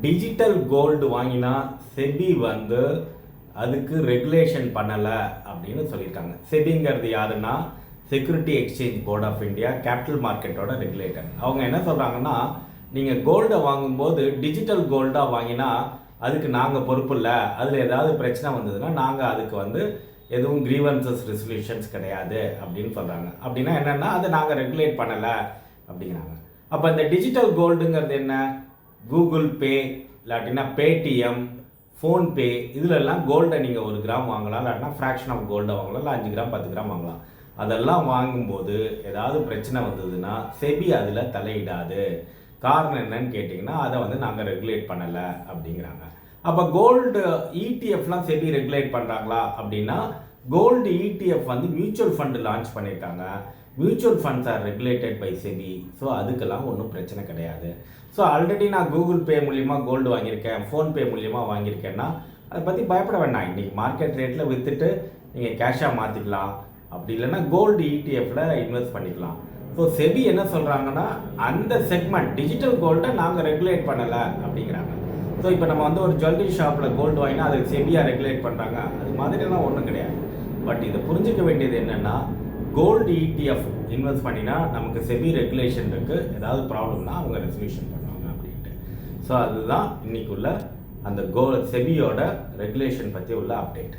Digital gold வாங்கினா SEBI வந்து அதுக்கு ரெகுலேஷன் பண்ணலை அப்படின்னு சொல்லியிருக்காங்க. செபிங்கிறது யாருன்னா security exchange board of India, capital மார்க்கெட்டோட ரெகுலேட்டர். அவங்க என்ன சொல்கிறாங்கன்னா, நீங்கள் கோல்டை வாங்கும்போது டிஜிட்டல் கோல்டாக வாங்கினா அதுக்கு நாங்கள் பொறுப்பு இல்லை, அதில் ஏதாவது பிரச்சனை வந்ததுன்னா நாங்கள் அதுக்கு வந்து எதுவும் கிரீவன்சஸ் ரெசல்யூஷன்ஸ் கிடையாது அப்படின்னு சொல்கிறாங்க. அப்படின்னா என்னென்னா அதை நாங்கள் ரெகுலேட் பண்ணலை அப்படிங்கிறாங்க. அப்போ இந்த டிஜிட்டல் கோல்டுங்கிறது என்ன? கூகுள் பே இல்லாட்டினா பேடிஎம், ஃபோன்பே இதிலெல்லாம் கோல்டை நீங்கள் 1 கிராம் வாங்கலாம், இல்லாட்டினா ஃப்ராக்ஷன் ஆஃப் கோல்டை வாங்கலாம், இல்லை 5 கிராம் 10 கிராம் வாங்கலாம். அதெல்லாம் வாங்கும்போது ஏதாவது பிரச்சனை வந்ததுன்னா செபி அதில் தலையிடாது. காரணம் என்னன்னு கேட்டிங்கன்னா அதை வந்து நாங்கள் ரெகுலேட் பண்ணலை அப்படிங்கிறாங்க. அப்போ கோல்டு இடிஎஃப்லாம் செபி ரெகுலேட் பண்ணுறாங்களா அப்படின்னா, கோல்டு இடிஎஃப் வந்து மியூச்சுவல் ஃபண்டு லான்ச் பண்ணியிருக்காங்க. Mutual funds are regulated by SEBI. So அதுக்கெல்லாம் ஒன்றும் பிரச்சனை கிடையாது. ஸோ ஆல்ரெடி நான் கூகுள் பே மூலிமா கோல்டு வாங்கியிருக்கேன், ஃபோன்பே மூலிமா வாங்கியிருக்கேன்னா அதை பற்றி பயப்பட வேண்டாம். இன்றைக்கி மார்க்கெட் ரேட்டில் விற்றுட்டு நீங்கள் கேஷாக மாற்றிக்கலாம், அப்படி இல்லைன்னா கோல்டு இடிஎஃப்ல இன்வெஸ்ட் பண்ணிக்கலாம். ஸோ செபி என்ன சொல்கிறாங்கன்னா, அந்த செக்மெண்ட் டிஜிட்டல் கோல்டை நாங்கள் ரெகுலேட் பண்ணலை அப்படிங்கிறாங்க. ஸோ இப்போ நம்ம வந்து ஒரு ஜுவல்லரி ஷாப்பில் கோல்டு வாங்கினா அதுக்கு செபியாக ரெகுலேட் பண்ணுறாங்க, அது மாதிரிலாம் ஒன்றும் கிடையாது. பட் இதை புரிஞ்சிக்க வேண்டியது என்னென்னா, கோல்டு இடிஎஃப் இன்வெஸ்ட் பண்ணினா நமக்கு செபி ரெகுலேஷன் இருக்குது, ஏதாவது ப்ராப்ளம்னா அவங்க ரெசல்யூஷன் பண்ணுவாங்க அப்படின்ட்டு. ஸோ அதுதான் இன்றைக்குள்ள அந்த செபியோட ரெகுலேஷன் பற்றி உள்ள அப்டேட்.